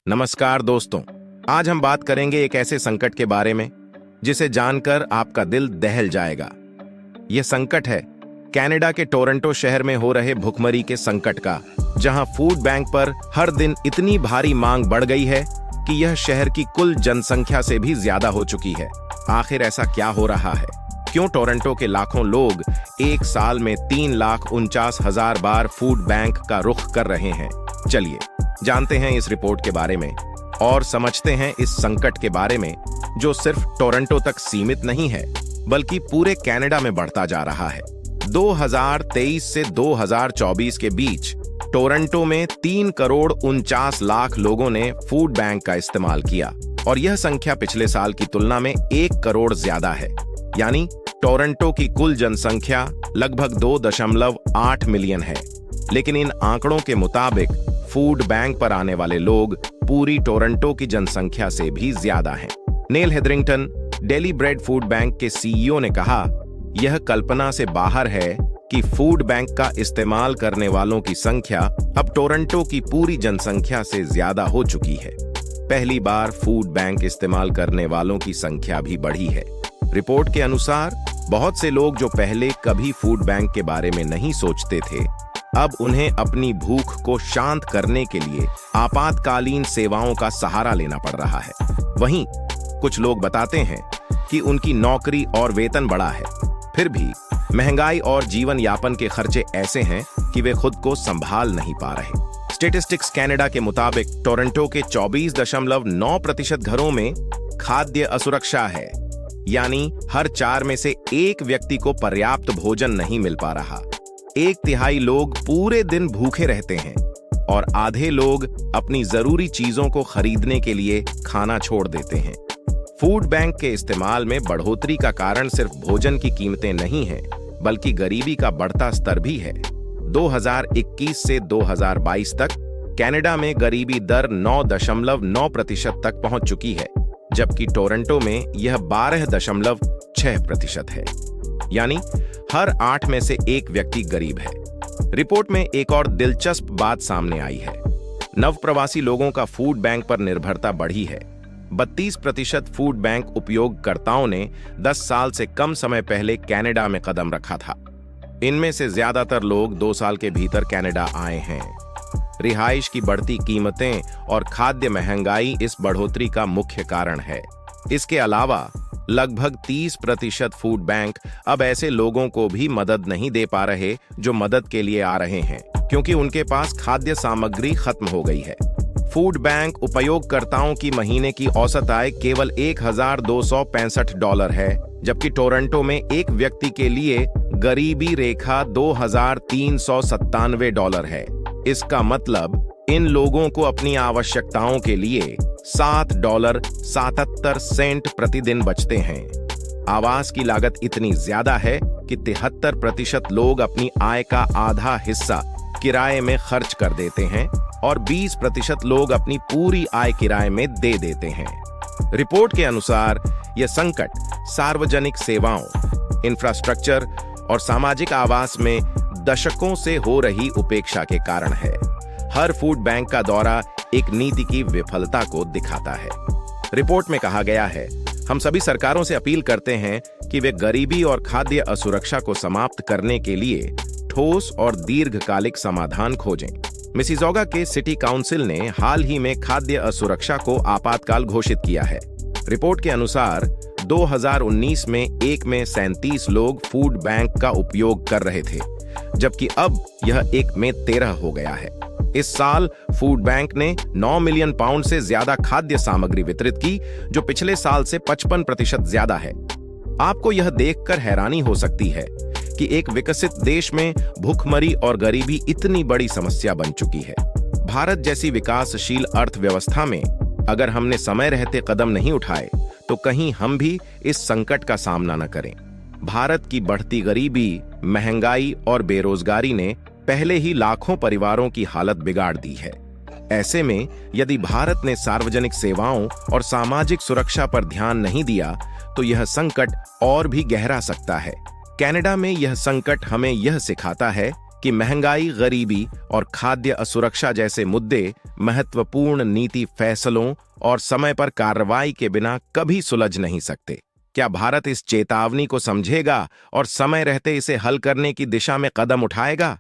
नमस्कार दोस्तों, आज हम बात करेंगे एक ऐसे संकट के बारे में जिसे जानकर आपका दिल दहल जाएगा। यह संकट है कनाडा के टोरंटो शहर में हो रहे भुखमरी के संकट का, जहां फूड बैंक पर हर दिन इतनी भारी मांग बढ़ गई है कि यह शहर की कुल जनसंख्या से भी ज्यादा हो चुकी है। आखिर ऐसा क्या हो रहा है? क्यों टोरंटो के लाखों लोग एक साल में 3,49,000 बार फूड बैंक का रुख कर रहे हैं? चलिए जानते हैं इस रिपोर्ट के बारे में और समझते हैं इस संकट के बारे में जो सिर्फ टोरंटो तक सीमित नहीं है बल्कि पूरे कनाडा में बढ़ता जा रहा है। 2023 से 2024 के बीच टोरंटो में 3,49,00,000 लोगों ने फूड बैंक का इस्तेमाल किया और यह संख्या पिछले साल की तुलना में 1 करोड़ ज्यादा है। यानी टोरंटो की कुल जनसंख्या लगभग 2.8 मिलियन है, लेकिन इन आंकड़ों के मुताबिक फूड बैंक पर आने वाले लोग पूरी टोरंटो की जनसंख्या से भी ज्यादा हैं। Neil Hetherington, daily bread food bank के सीईओ ने कहा, यह कल्पना से बाहर है कि फूड बैंक का इस्तेमाल करने वालों की संख्या अब टोरंटो की पूरी जनसंख्या से ज्यादा हो चुकी है। पहली बार फूड बैंक इस्तेमाल करने वालों की संख्या भी बढ़ी है। रिपोर्ट के अनुसार बहुत से लोग जो पहले कभी फूड बैंक के बारे में नहीं सोचते थे, अब उन्हें अपनी भूख को शांत करने के लिए आपातकालीन सेवाओं का सहारा लेना पड़ रहा है। वहीं कुछ लोग बताते हैं कि उनकी नौकरी और वेतन बढ़ा है, फिर भी महंगाई और जीवन यापन के खर्चे ऐसे हैं कि वे खुद को संभाल नहीं पा रहे। स्टैटिस्टिक्स कनाडा के मुताबिक टोरंटो के 24.9% घरों में खाद्य असुरक्षा है, यानी हर 4 में से 1 व्यक्ति को पर्याप्त भोजन नहीं मिल पा रहा। 1/3 लोग पूरे दिन भूखे रहते हैं और आधे लोग अपनी जरूरी चीजों को खरीदने के लिए खाना छोड़ देते हैं। फूड बैंक के इस्तेमाल में बढ़ोतरी का कारण सिर्फ भोजन की कीमतें नहीं है, बल्कि गरीबी का बढ़ता स्तर भी है। 2021 से 2022 तक कनाडा में गरीबी दर 9.9% तक पहुंच चुकी है, जबकि टोरंटो में यह 12.6% है, यानी हर 8 में से 1 व्यक्ति गरीब है। रिपोर्ट में एक और दिलचस्प बात सामने आई है। नवप्रवासी लोगों का फूड बैंक पर निर्भरता बढ़ी है। 32% फूड बैंक उपयोगकर्ताओं ने 10 साल से कम समय पहले कनाडा में कदम रखा था। इनमें से ज्यादातर लोग 2 साल के भीतर कनाडा आए हैं। रिहाइश की बढ़ती कीमतें और खाद्य महंगाई इस बढ़ोतरी का मुख्य कारण है। इसके अलावा लगभग 30% फूड बैंक अब ऐसे लोगों को भी मदद नहीं दे पा रहे जो मदद के लिए आ रहे हैं, क्योंकि उनके पास खाद्य सामग्री खत्म हो गई है। फूड बैंक उपयोगकर्ताओं की महीने की औसत आय केवल $1,265 है, जबकि टोरंटो में एक व्यक्ति के लिए गरीबी रेखा $2,397 है। इसका मतलब इन लोगों को अपनी आवश्यकताओं के लिए $7.77 प्रतिदिन बचते हैं। आवास की लागत इतनी ज्यादा है कि 73% लोग अपनी आय का आधा हिस्सा किराए में खर्च कर देते हैं और 20% लोग अपनी पूरी आय किराए में दे देते हैं। रिपोर्ट के अनुसार यह संकट सार्वजनिक सेवाओं, इंफ्रास्ट्रक्चर और सामाजिक आवास में दशकों से हो रही उपेक्षा के कारण है। हर फूड बैंक का दौरा एक नीति की विफलता को दिखाता है। रिपोर्ट में कहा गया है, हम सभी सरकारों से अपील करते हैं कि वे गरीबी और खाद्य असुरक्षा को समाप्त करने के लिए ठोस और दीर्घकालिक समाधान खोजें। मिसिसॉगा के सिटी काउंसिल ने हाल ही में खाद्य असुरक्षा को आपातकाल घोषित किया है। रिपोर्ट के अनुसार 2019 में 1 में 37 लोग फूड बैंक का उपयोग कर रहे थे, जबकि अब यह 1 में 13 हो गया है। इस साल फूड बैंक ने 9 मिलियन पाउंड से ज्यादा खाद्य सामग्री वितरित की, जो पिछले साल से 55% ज्यादा है। आपको यह देखकर हैरानी हो सकती है कि एक विकसित देश में भूखमरी और गरीबी इतनी बड़ी समस्या बन चुकी है। भारत जैसी विकासशील अर्थव्यवस्था में अगर हमने समय रहते कदम नहीं उठाए तो कहीं हम भी इस संकट का सामना न करें। भारत की बढ़ती गरीबी, महंगाई और बेरोजगारी ने पहले ही लाखों परिवारों की हालत बिगाड़ दी है। ऐसे में यदि भारत ने सार्वजनिक सेवाओं और सामाजिक सुरक्षा पर ध्यान नहीं दिया तो यह संकट और भी गहरा सकता है। कनाडा में यह संकट हमें यह सिखाता है कि महंगाई, गरीबी और खाद्य असुरक्षा जैसे मुद्दे महत्वपूर्ण नीति फैसलों और समय पर कार्रवाई के बिना कभी सुलझ नहीं सकते। क्या भारत इस चेतावनी को समझेगा और समय रहते इसे हल करने की दिशा में कदम उठाएगा?